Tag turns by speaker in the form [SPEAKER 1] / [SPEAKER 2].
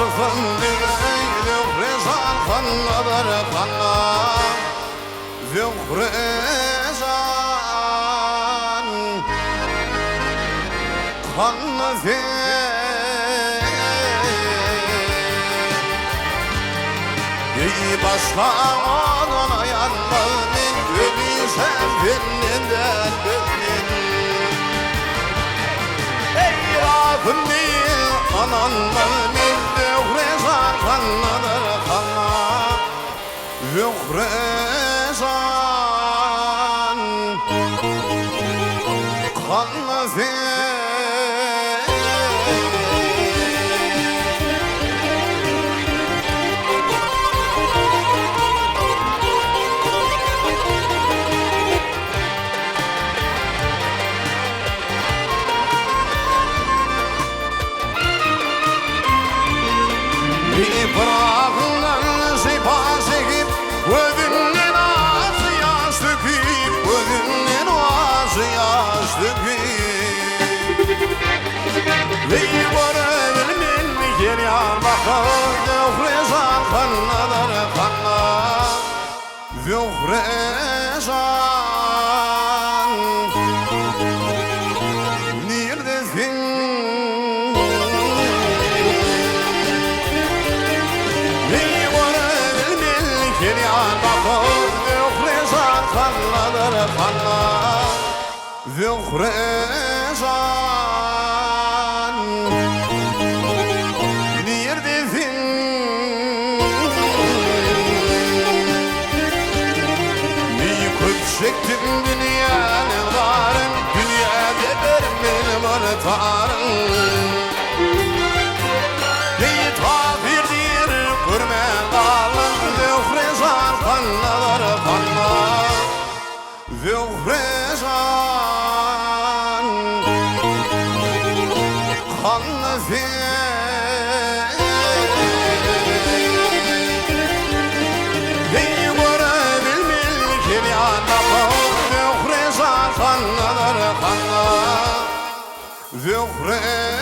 [SPEAKER 1] sıfın diyeydi rezan kanladır kanla Zührezan kanlı İyi başlamadan ayanmanın gülü sevgilinden gülün Ey Rabbim değil ananmanın Zührezan kanladır kanla Zührezan kanlı Bırakılan sipası gibi Gözünün ağzı yaş döküp Gözünün ağzı yaş döküp Ey barıvılmin yer yan bakar Zührezan kanladır kanla Zührezan neredesin Kiryan bakır Zührezan kanladır kanla Zührezan neredesin Yıkıp çektim dünyanın varın Dünyada benim artarım Tabirdir kurmen kalın Zührezan kanladır kanla Zührezan kanlı Ey görebilmel kiryan bakır Zührezan kanladır kanla Zührezan